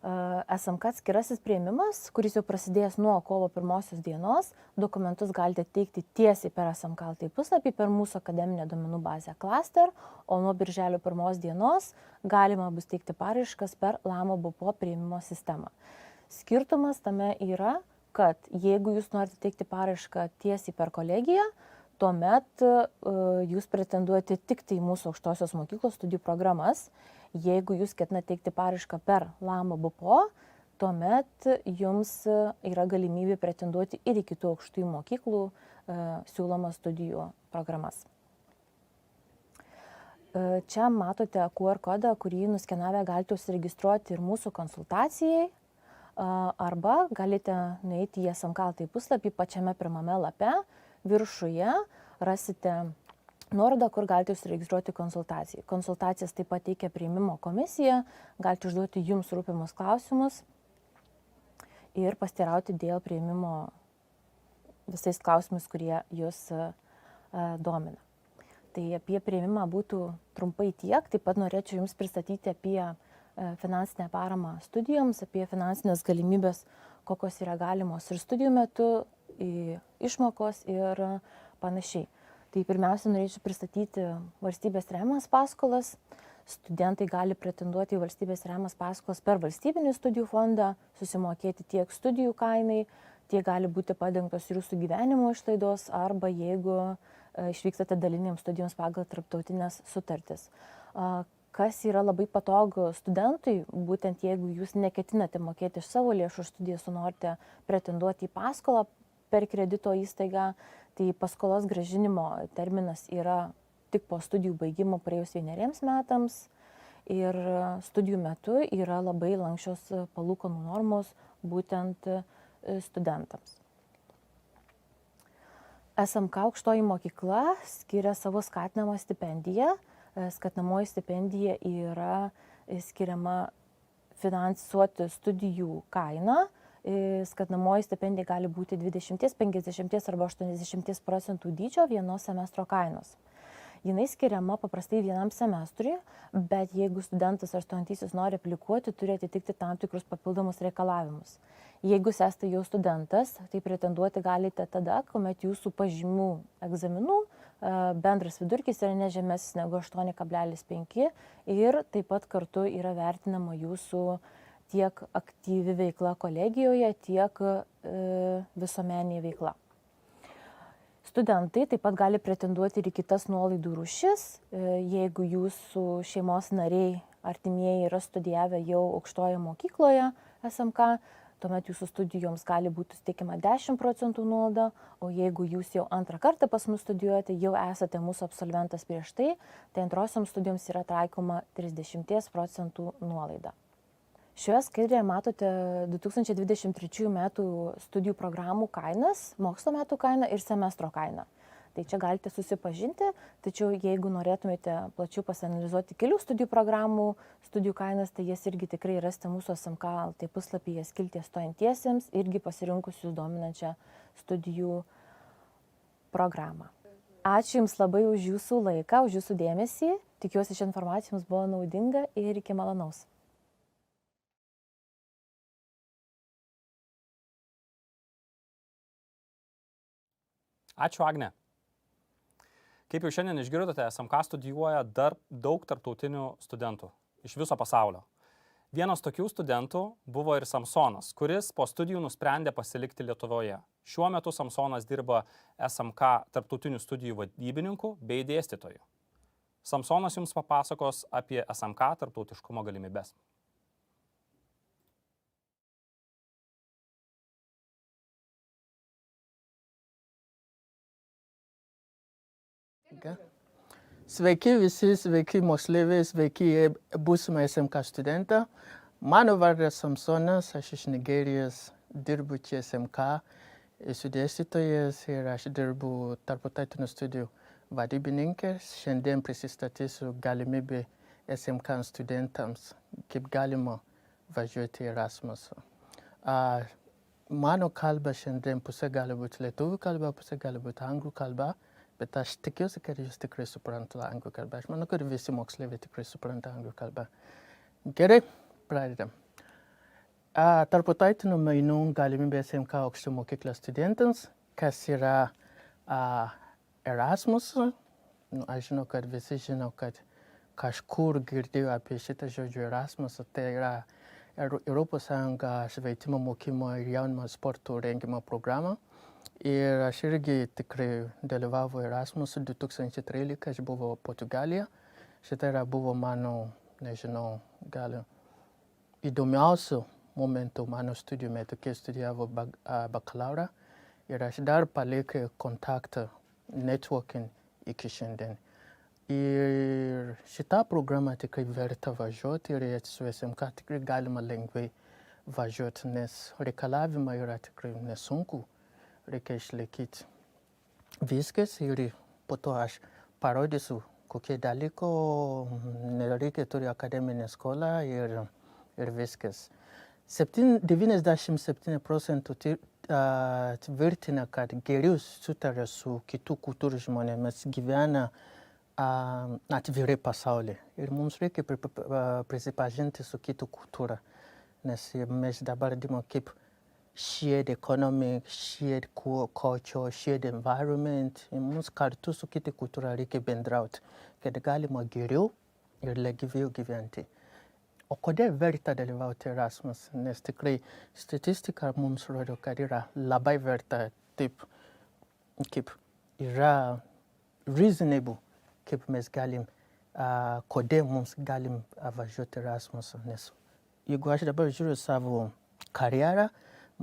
SMK atskirasis priėmimas, kuris jau prasidėjęs nuo kovo 1 dienos, dokumentus galite teikti tiesiai per SMK LT puslapį per mūsų akademinę duomenų bazę Cluster, o nuo birželio 1 dienos galima bus teikti paraiškas per LAMO BPO priėmimo sistemą. Skirtumas tame yra, kad jeigu jūs norite teikti paraišką tiesiai per kolegiją, tuomet jūs pretenduojate tik tai mūsų aukštosios mokyklos studijų programas. Jeigu jūs ketinate teikti paraišką per LAMO BPO, tuomet jums yra galimybė pretenduoti ir į kitų aukštųjų mokyklų siūlomas studijų programas. Čia matote QR kodą, kurį nuskenavę galite užsiregistruoti ir mūsų konsultacijai, arba galite nueiti į SMK LT puslapį pačiame pirmame lape, viršuje rasite nuorodą, kur galite užsiregistruoti konsultacijai. Konsultacijas taip pat teikia priėmimo komisija, galite užduoti jums rūpimus klausimus ir pasiteirauti dėl priėmimo visais klausimais, kurie jūs domina. Tai apie priėmimą būtų trumpai tiek, taip pat norėčiau jums pristatyti apie finansinę paramą studijoms, apie finansinės galimybės, kokios yra galimos ir studijų metu, išmokos ir panašiai. Tai pirmiausia, norėčiau pristatyti valstybės remiamas paskolas. Studentai gali pretenduoti į valstybės remiamas paskolas per valstybinį studijų fondą, susimokėti tiek studijų kainai, tiek gali būti padengtos ir jūsų gyvenimo išlaidos, arba jeigu išvykstate dalinėms studijoms pagal tarptautinės sutartis. Kas yra labai patogu studentui, būtent jeigu jūs neketinate mokėti iš savo lėšų studijas, norite pretenduoti į paskolą per kredito įstaigą, tai paskolos grąžinimo terminas yra tik po studijų baigimo praėjus 1 metams ir studijų metu yra labai lanksčios palūkanų normos būtent studentams. SMK aukštoji mokykla skiria savo skatinamą stipendiją. Skatinamoji stipendija yra skiriama finansuoti studijų kainą. Skatinamoji stipendija gali būti 20, 50 arba 80% dydžio vienos semestro kainos. Jinai skiriama paprastai vienam semestrui, bet jeigu studentas ar stojantysis nori aplikuoti, turi atitikti tam tikrus papildomus reikalavimus. Jeigu esate jau studentas, tai pretenduoti galite tada, kuomet jūsų pažymių egzaminų bendras vidurkis yra ne žemesnis negu 8,5 ir taip pat kartu yra vertinama jūsų tiek aktyvi veikla kolegijoje, tiek visuomeninė veikla. Studentai taip pat gali pretenduoti ir į kitas nuolaidų rūšis, jeigu jūsų šeimos nariai, artimieji yra studijavę jau aukštoje mokykloje SMK, tuomet jūsų studijoms gali būti suteikiama 10% nuolaida, o jeigu jūs jau antrą kartą pas mus studijuojate, jau esate mūsų absolventas prieš tai, tai antrosioms studijoms yra taikoma 30% nuolaida. Šioje skaidrėje matote 2023 metų studijų programų kainas, mokslo metų kainą ir semestro kainą. Tai čia galite susipažinti, tačiau jeigu norėtumėte plačiau pasianalizuoti kelių studijų programų, studijų kainas, tai jas irgi tikrai rasite mūsų SMK LT puslapyje skiltyje stojantiesiems, irgi pasirinkusius dominančią studijų programą. Ačiū Jums labai už Jūsų laiką, už Jūsų dėmesį. Tikiuosi, ši informacija Jums buvo naudinga ir iki malonaus. Ačiū, Agne. Kaip jau šiandien išgirdote, SMK studijuoja dar daug tarptautinių studentų iš viso pasaulio. Vienas tokių studentų buvo ir Samsonas, kuris po studijų nusprendė pasilikti Lietuvoje. Šiuo metu Samsonas dirba SMK tarptautinių studijų vadybininku bei dėstytoju. Samsonas jums papasakos apie SMK tarptautiškumo galimybes. Sveiki visi, sveiki moksleiviai, sveiki būsimą SMK studentą. Mano vardas Samsonas, aš iš Nigerijos, dirbu čia SMK Esu dėstytojas ir aš dirbu tarptautinių studijų vadybininkės. Šiandien prisistatysiu galimybę SMK studentams, kaip galima važiuoti į Erasmusą. Mano kalba šiandien pusė gali būti lietuvių kalba, pusė gali būti anglų kalba, bet aš tikiuosi, kad jūs tikrai suprantate anglų kalbą. Aš manau, kad visi moksleiviai tikrai supranta anglų kalbą. Gerai, pradedam. Tarptautinių mainų galimybė SMK aukštų mokyklos studentams, kas yra Erasmus. Aš žinau, kad visi žino, kad kažkur girdėjau apie šitą žodžių Erasmus, tai yra Europos Sąjunga švietimo mokymo ir jaunimo sporto rengimo programa. Ir aš irgi tikrai dalyvavau Erasmus 2013, aš buvau Portugalija. Šitą buvo mano, nežinau, gal įdomiausių momentų mano studijų metu, kai studijavau bakalaurą. Ir aš dar paliekau kontaktą, networking iki šiandien. Ir šitą programą tikrai verta važiuoti ir su SMK tikrai galima lengvai važiuoti, nes reikalavimai yra tikrai nesunku. Reikia išlaikyti viskas ir po to aš parodysiu, kokie dalyko, nereikia turi akademinę skolą ir viskas. 97% tvirtina, kad geriau sutaria su kitų kultūrų žmonėmis, gyvena atvirai pasaulyje. Ir mums reikia prisipažinti su kitų kultūra, nes mes dabar dirbame kaip shared economy, shared culture, shared environment. Ir mums kartu su kitų kultūra reikia bendrauti, kad galima geriau ir lengviau gyventi. O kodėl verta dalyvauti Erasmus? Nes tikrai statistika mums rodo, kad yra labai verta, taip kaip yra reasonable, kaip mes galim, kodėl mums galim važiuoti Erasmus. Nes jeigu aš dabar žiūriu savo karjerą,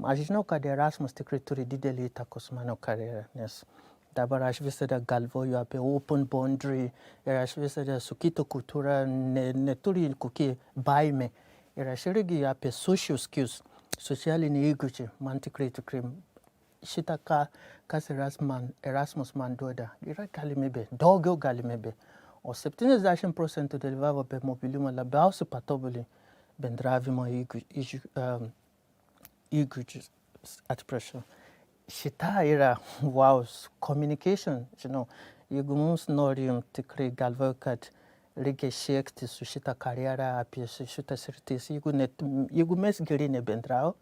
aš žinau, kad Erasmus tikrai turi didelį įtakos mano karjerą, nes dabar aš visada galvoju apie open boundary ir aš visada su kita kultūra neturi kokie baimė. Ir aš irgi apie social skills, socialinį įgūdžių, man tikrai šitą, kas Erasmus man duoda, yra galimybė, daugiau galimybė. O 70% dalyvavo apie mobilumą labiausiai patobulį bendravimo įgūdžius. Atsiprašau. Šitą yra, wow, communication, žinau, jeigu mums norim tikrai galvoju, kad reikia siekti su šitą karjerą apie šitą sritis, jeigu mes gerai nebendrau,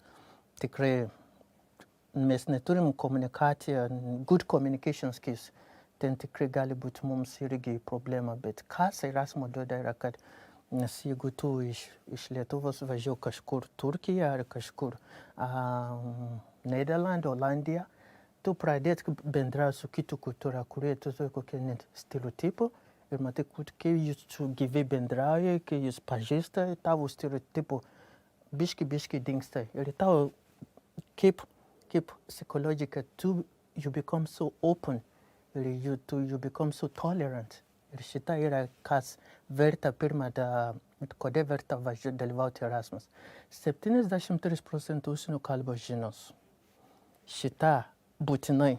tikrai mes neturim komunikaciją, good communication skills, ten tikrai gali būti mums irgi problema, bet kas Erasmus duoda yra, kad nes jeigu tu iš Lietuvos važiuoji kažkur Turkiją ar kažkur Nederlandų, Olandija, tu pradėt bendrauti su kitų kultūra, kurie tu turi kokie net stereotipų ir matai, kai jūs gyvai bendrauja, kai jūs pažįsta, tavo stereotipų biški dingsta. Ir tau kaip psichologika, you become so open ir you become so tolerant. Ir šitą yra, kas verta pirmą, kodėl verta dalyvauti Erasmus. 73% užsienio kalbos žinos. Šitą būtinai,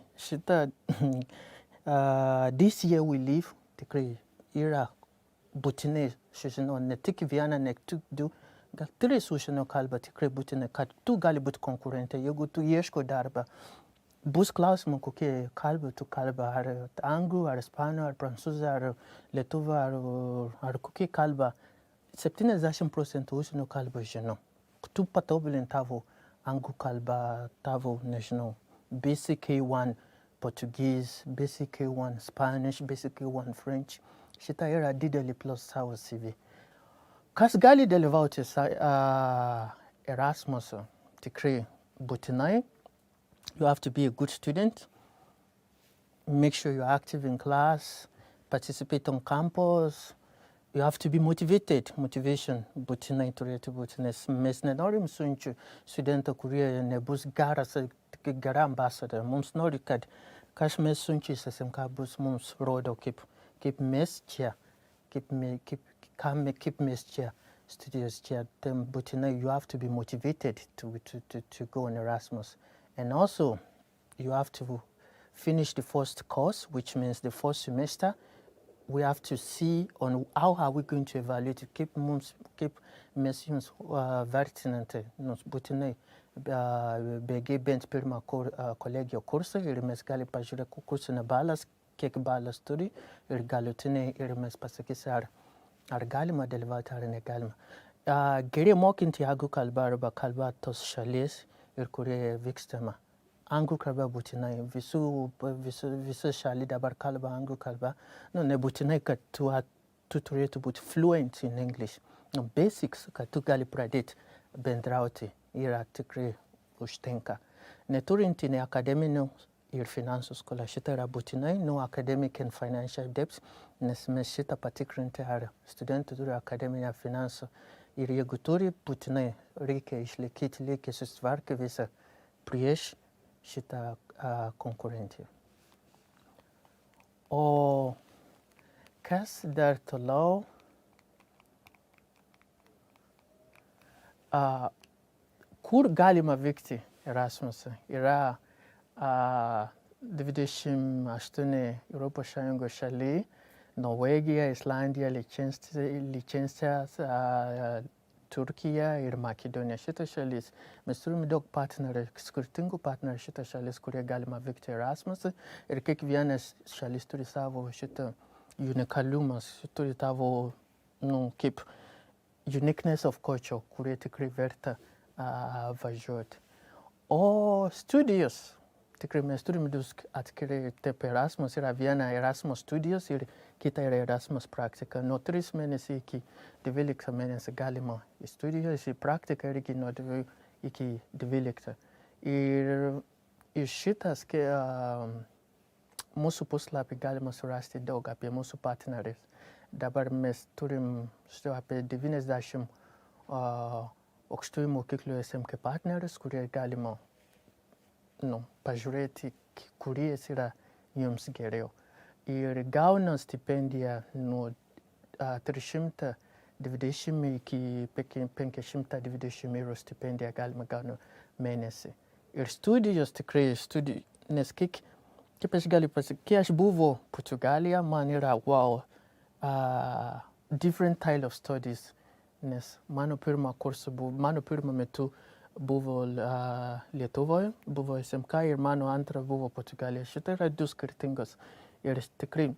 this year we live, tikrai yra būtinai, žinau, ne tik vieną, ne tik du, gal 3 užsienio kalbą tikrai būtinai, kad tu gali būti konkurentė, jeigu tu ieško darbą. Bus klausimų, kokie kalbą tu kalba, ar anglų, ar ispanų, ar prancūzų, ar lietuvą, ar kokie kalba. 70% užsienio kalbą žinau. Tu patobulin tavo anglų kalbą, tavo, nežinau, basic A1 Portuguese, basic A1 Spanish, basic A1 French. Šitą yra didelį plus savo CV. Kas gali dalyvauti Erasmus? Tikrai būtinai. You have to be a good student. Make sure you're active in class, participate on campus. You have to be motivated. Motivation būtinai turėtų būti, nes mes nenorim siunčių studentų, kurie nebus gera ambasador. Mums nori, kad kas mes siunčiais SMK bus mums rodo, kaip mes čia, kaip mes čia, studijos čia. Then būtinai you have to be motivated to go on Erasmus. And also, you have to finish the first course, which means the first semester. We have to see on how are we going to evaluate, keep mes jums vertinant, būtinai BG bent pirmą kolegijos kursą ir mes gali pažiūrėti kursinio balas, kiek balas turi ir galutiniai ir mes pasakysi, ar galima dalyvauti, ar negalima. Geri mokinti anglų kalbą arba kalbą tos šalies ir kurie vykstama. Anglų kalba būtinai, visų šalių dabar kalba anglų kalba. Nebūtinai, kad tu turėtų būti fluent in English. Basics, kad tu gali pradėti bendrauti, yra tikrai užtenka. Neturinti ne akademinių ir finansų skolą, šitą yra būtinai, academic and financial debts, nes mes šitą patikrinti, ar studentai turi akademinę finansų. Ir jeigu turi, būtinai reikia išlaikyti, reikia susitvarkyti visą prieš šitą konkurenciją. O kas dar toliau? Kur galima vykti Erasmusą? Yra 28 Europos Sąjungos šaliai, Norvegija, Islandija, Liechtensteinas, Turkija ir Makedonija. Šitas šalis. Mes turime daug partnerių, skirtingų partnerių šitas šalis, kurie galima vykti Erasmusą. Ir kiekvienas šalis turi savo šitą unikalumas, turi tavo, kaip uniqueness of culture, kurie tikrai verta važiuoti. O studijos. Tikrai mes turime du atskirai, taip Erasmus yra viena Erasmus studijos ir kita yra Erasmus praktika. Nuo 3 mėnesių iki 12 mėnesių galima į studijos, į praktiką irgi nuo 2 iki 12. Ir šitas mūsų puslapį galima surasti daug apie mūsų partnerius. Dabar mes turim apie 90 aukštųjų mokyklų SMK partnerius, kurie galima pažiūrėti, kuris yra jums geriau. Ir gauna stipendiją nuo 320 iki 520 eurų stipendiją galima gauti mėnesį. Ir studijos tikrai, nes kaip aš galiu pasakyti, kai aš buvau Portugalija, man yra different type of studies, nes mano pirmą metu buvo Lietuvoje, buvo SMK ir mano antra buvo Portugalija. Šitą yra du skirtingos. Ir tikrai,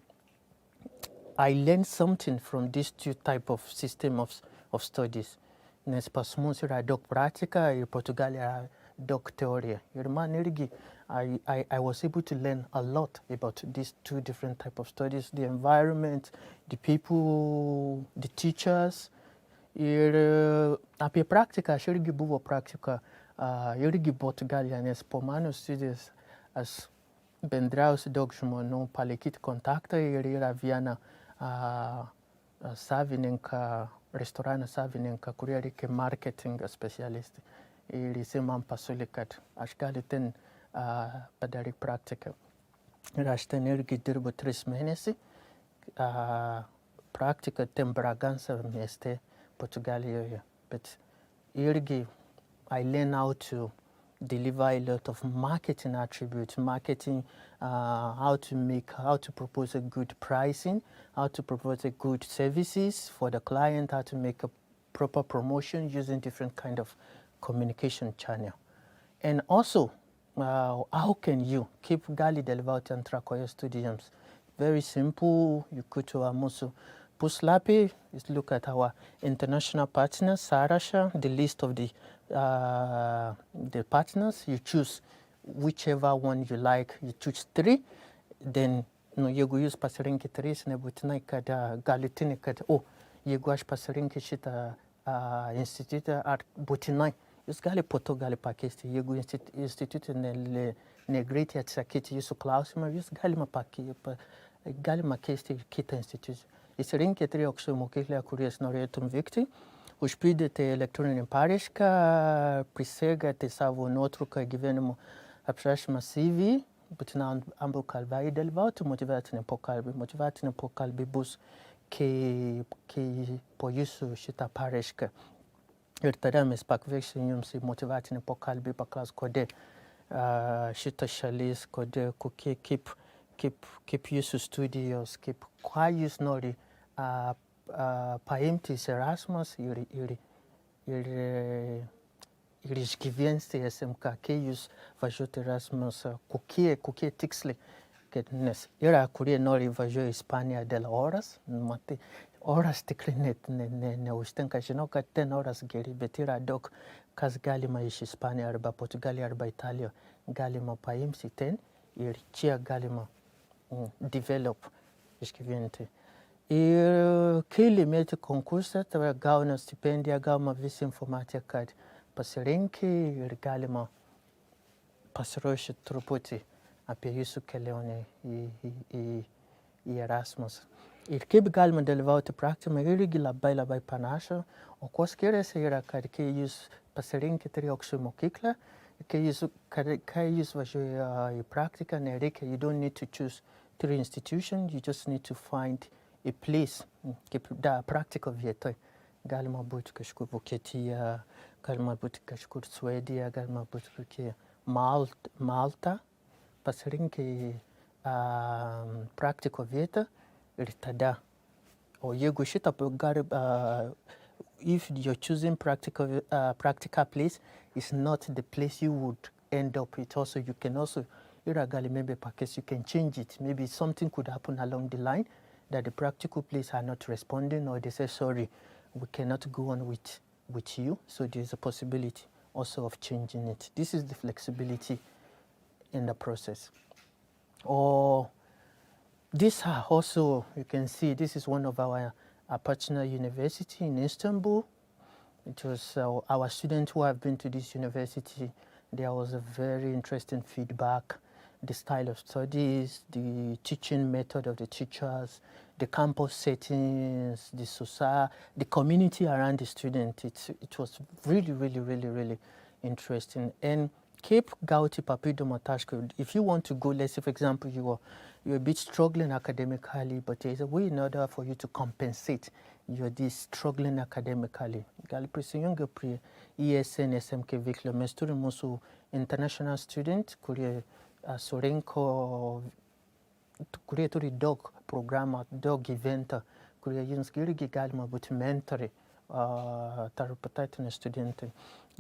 I learned something from these two type of system of studies. Nes pas mus yra daug praktika ir Portugalija yra daug teorija. Ir man irgi, I was able to learn a lot about these two different type of studies, the environment, the people, the teachers. Ir apie praktiką, aš irgi buvo praktika, irgi Portugalija, nes po mano studijas aš bendrausiu daug žmonių, palaikyti kontaktą ir yra viena savininka, restorano savininka, kurie reikia marketingo specialistai. Ir jisai man pasiūlė, kad aš galiu ten padaryti praktiką. Ir aš ten irgi dirbu 3 mėnesių. Praktika ten Bragança mieste, Portugalijoje. But irgi, I learn how to deliver a lot of marketing attributes, how to propose a good pricing, how to propose a good services for the client, how to make a proper promotion using different kind of communication channel. And also, how can you keep gali dalyvauti antrakoje studijoms? Very simple. You go to our puslapį, look at our international partners, sąrašą, the list of the partners. You choose whichever one you like. You choose 3. Then, jeigu jūs pasirinkite 3, nebūtinai, kad galutinį, kad, jeigu aš pasirinkti šitą institutą, ar būtinai, jūs po to gali pakeisti. Jeigu institutė negreitai atsakyti jūsų klausimą, jūs galima keisti kitą instituciją. Įsirinkite 3 aukštųjų mokyklą, kurias norėtum vykti, užpildyti elektroninį paraišką, prisegate savo nuotrauką, gyvenimo aprašymą CV, būtina anglų kalba dalyvauti motyvacinį pokalbį. Motyvacinį pokalbį bus, kai po jūsų šitą paraišką. Ir tada mes pakvieksim jums į motyvacinį pokalbį, paklaus, kodėl šita šalis, kodėl, kokie, kaip jūsų studijos, ką jūs nori paimti iš Erasmus ir išgyventi SMK, kai jūs važiuoti Erasmus, kokie tiksliai. Nes yra, kurie nori važiuoti į Ispaniją dėl oras, matai, oras tikrai neužtenka, žinau, kad ten oras geri, bet yra daug, kas galima iš Ispanijos arba Portugalijos arba Italijos galima paimti ten ir čia galima develop išgyventi. Ir kai laimėti konkursą, tai gauna stipendiją, gauna visą informaciją, kad pasirinkti ir galima pasiruošti truputį apie jūsų kelionę į Erasmus. Ir kaip galima dalyvauti praktikoje irgi labai panašu, o ko skiriasi yra, kad kai jūs pasirinkite aukštąją mokyklą, kai jūs važiuoja į praktiką, nereikia, you don't need to choose three institutions, you just need to find a place, kaip praktiko vietoj. Galima būti kažkur Vokietija, galima būti kažkur Švedija, galima būti kokie Malta, pasirinkti praktiko vietą ir tada. O jeigu šitą if you're choosing practical place, it's not the place you would end up with. Also, you can also, yra galimybė pakeisti, you can change it. Maybe something could happen along the line that the practical place are not responding, or they say, sorry, we cannot go on with you. So there's a possibility also of changing it. This is the flexibility in the process. Or these are also, you can see, this is one of our partner university in Istanbul. It was our students who have been to this university. There was a very interesting feedback, the style of studies, the teaching method of the teachers, the campus settings, the society, the community around the student. It was really interesting. And Cape Gauti Papido Matashko, if you want to go, let's say, for example, you're a bit struggling academically, but there's a way in order for you to compensate you're this struggling academically. Gali prisijungia prie ESN SMK veiklą. Mes turim mūsų international student, kurie surinko, kurie turi daug programą, daug eventą, kurie jums irgi galima būti mentoriai tarptautiniai studentai.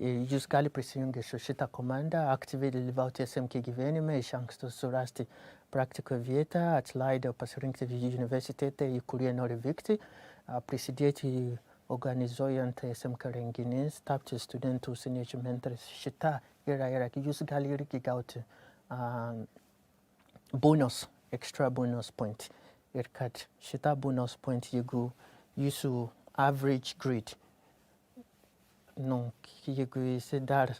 Jūs gali prisijungti su šitą komandą, aktyviai dalyvauti SMK gyvenime, iš anksto surasti praktiko vietą, atleidę pasirinkti universitetą, į kurį nori vykti, prisidėti organizuojant SMK renginys, tapti studentų užsieniečių mentoriais. Šita yra, jūs gali irgi gauti bonus, extra bonus point. Ir kad šita bonus point, jeigu jūsų average grade, jeigu jis dar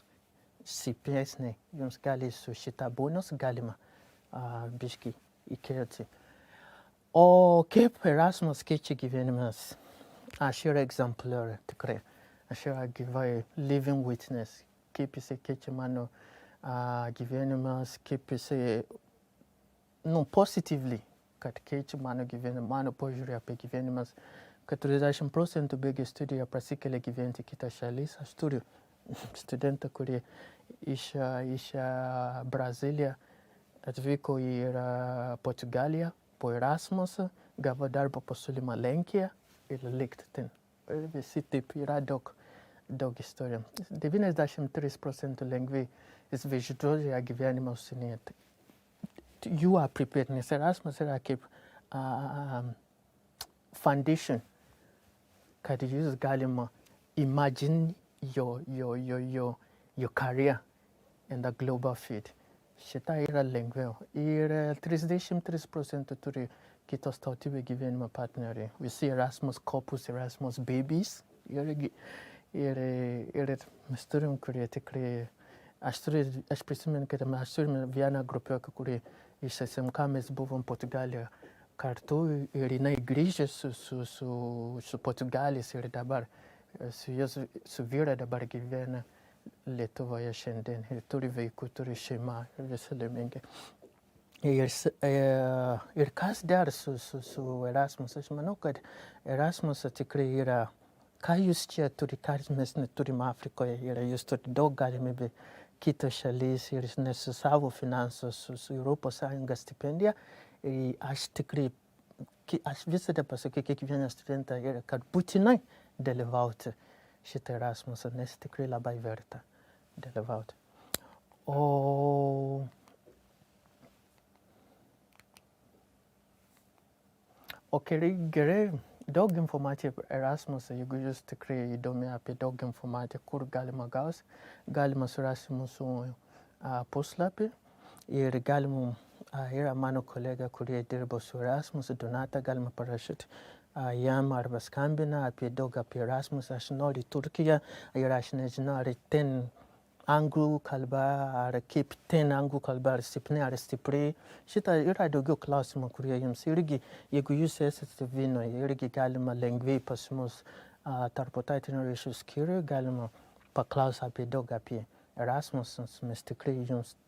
stipresnė, jums gali su šita bonus galima biškį įkelti. O kaip Erasmus keičia gyvenimas? Aš yra exemplar tikrai. Aš yra gyvai living witness. Kaip jisai keičia mano gyvenimas, kaip jisai, positively, kad keičia mano gyvenimą, mano požiūrį apie gyvenimas. 40% baigė studiją, prasikėlė gyventi kitą šalis. Aš turiu studentą, kurie iš Braziliją atvyko į Portugaliją po Erasmus, gavo darbo pasiūlymą Lenkiją ir likti ten. Ir visi taip yra daug istorijų. 93% lengvai įsivaizduoja gyvenimą užsienyje. You are prepared, nes Erasmus yra kaip foundation, kad jūs galima imagine your career in the global field. Šita yra lengviau. Ir 33% turi kitos tautybės gyvenimo partneriai. Visi Erasmus couples, Erasmus babies. Ir mes turim, kurie tikrai, aš prisimenu, kad mes turime vieną grupioką, kurie iš SMK mes buvom Portugalijoje kartu ir jinai grįžė su Portugalis ir dabar su vyra dabar gyvena Lietuvoje šiandien ir turi vaikų, turi šeimą ir visi laimingi. Ir kas dar su Erasmus? Aš manau, kad Erasmus tikrai yra, ką jūs čia turi, ką mes neturim Afrikoje, jūs turite daug galimybę kitas šalis ir su savo finansus, su ES stipendija. Ir aš tikrai, aš visada pasakiau kiekvieną studentą, kad būtinai dalyvauti šitą Erasmusą, nes tikrai labai verta dalyvauti. O gerai, daug informacijos apie Erasmusą, jeigu jūs tikrai įdomi apie daug informacijos, kur galima gauti, galima surasti mūsų puslapį ir galima, yra mano kolega, kurie dirbo su Erasmusu, Donata, galima parašyti jam arba skambina apie daug apie Erasmusą, aš noriu į Turkiją ir aš nežinau, ar ten anglų kalba, ar kaip ten anglų kalba, ar silpnai, ar stipriai. Šitą yra daugiau klausimų, kurie jums irgi, jeigu jūs esate Vilniuje, irgi galima lengvai pas mus tarptautinių ryšių skyriuje, galima paklausti apie daug apie Erasmus, mes tikrai jums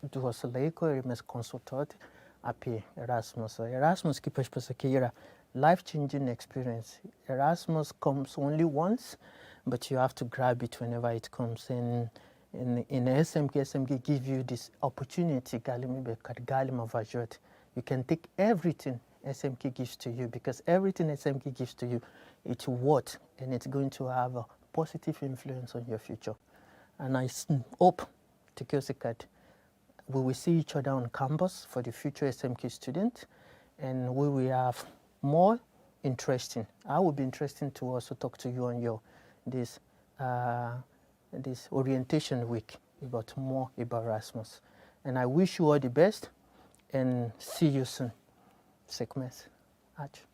duos laiko ir mes konsultuoti apie Erasmusą. Erasmus, kaip aš pasakė, yra life-changing experience. Erasmus comes only once, but you have to grab it whenever it comes. In SMK give you this opportunity, kad galima važiuoti. You can take everything SMK gives to you, because everything SMK gives to you, it's worth, and it's going to have a positive influence on your future. And I hope, that we will see each other on campus for the future SMK student, and we will have more interesting. I will be interested to also talk to you on this orientation week about more about Erasmus. And I wish you all the best and see you soon. Sėkmės. Ačiū.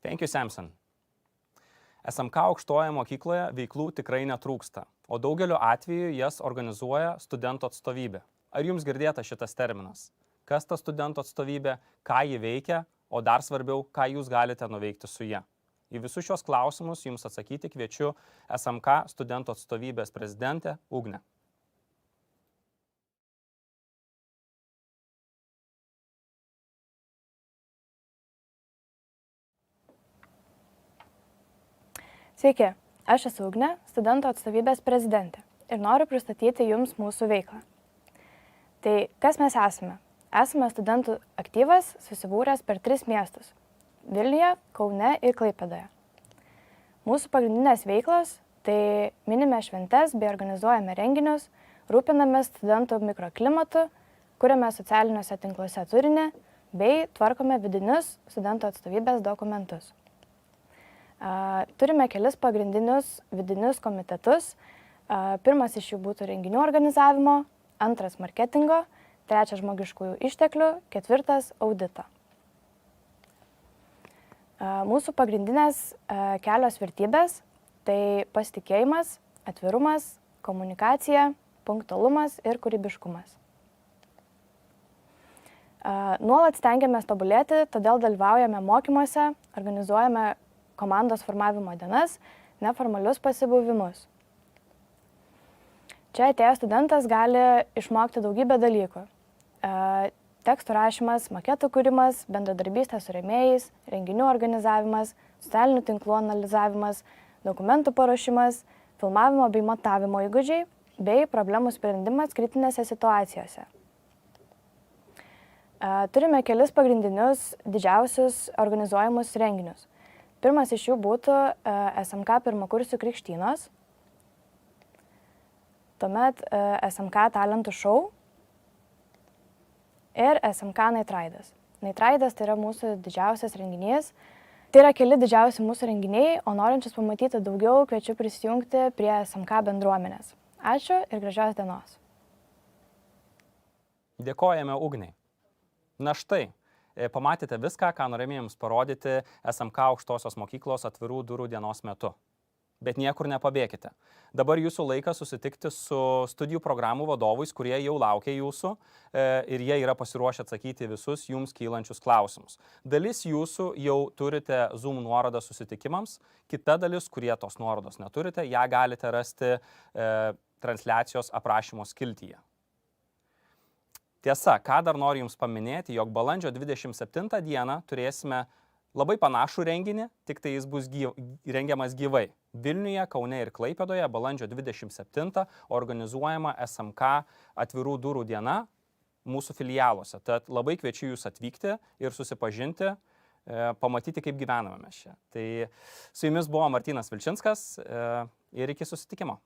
Thank you, Samson. SMK aukštojoje mokykloje veiklų tikrai netrūksta, o daugeliu atveju jas organizuoja studentų atstovybė. Ar jums girdėta šitas terminas? Kas ta studentų atstovybė, ką ji veikia, o dar svarbiau, ką jūs galite nuveikti su ja? Į visus šios klausimus jums atsakyti kviečiu SMK studentų atstovybės prezidentę Ugnę. Sveiki, aš esu Ugnė, studentų atstovybės prezidentė ir noriu pristatyti jums mūsų veiklą. Tai kas mes esame? Esame studentų aktyvas susibūręs per 3 miestus – Vilniuje, Kaune ir Klaipėdoje. Mūsų pagrindinės veiklos – tai minime šventes bei organizuojame renginius, rūpinamės studentų mikroklimatu, kuriame socialiniuose tinkluose turinį bei tvarkome vidinius studentų atstovybės dokumentus. Turime kelis pagrindinius vidinius komitetus. Pirmas iš jų būtų renginių organizavimo, antras marketingo, trečias žmogiškųjų išteklių, ketvirtas audito. Mūsų pagrindinės kelios vertybės – tai pasitikėjimas, atvirumas, komunikacija, punktualumas ir kūrybiškumas. Nuolat stengiamės tobulėti, todėl dalyvaujame mokymuose, organizuojame komandos formavimo dienas, neformalius pasibuvimus. Čia atėjęs studentas gali išmokti daugybę dalykų. Tekstų rašymas, maketų kūrimas, bendradarbystė su rėmėjais, renginių organizavimas, socialinių tinklų analizavimas, dokumentų paruošimas, filmavimo bei matavimo įgūdžiai bei problemų sprendimas kritinėse situacijose. Turime kelis pagrindinius didžiausius organizuojamus renginius. Pirmas iš jų būtų SMK pirmakursių krikštynos, tuomet SMK talentų šou ir SMK Night Rides. Night Rides tai yra mūsų didžiausias renginys. Tai yra keli didžiausi mūsų renginiai, o norinčius pamatyti daugiau kviečiu prisijungti prie SMK bendruomenės. Ačiū ir gražios dienos. Dėkojame Ugniai. Na štai, pamatėte viską, ką norėjome jums parodyti SMK aukštosios mokyklos atvirų durų dienos metu. Bet niekur nepabėkite. Dabar jūsų laikas susitikti su studijų programų vadovais, kurie jau laukia jūsų ir jie yra pasiruošę atsakyti visus jums kylančius klausimus. Dalis jūsų jau turite Zoom nuorodą susitikimams, kita dalis, kurie tos nuorodos neturite, ją galite rasti transliacijos aprašymo skiltyje. Tiesa, ką dar noriu Jums paminėti, jog balandžio 27 dieną turėsime labai panašų renginį, tik tai jis bus rengiamas gyvai. Vilniuje, Kaune ir Klaipėdoje balandžio 27 organizuojama SMK atvirų durų diena mūsų filialuose. Tad labai kviečiu Jūs atvykti ir susipažinti, pamatyti, kaip gyvename mes čia. Tai su Jumis buvo Martynas Vilčinskas ir iki susitikimo.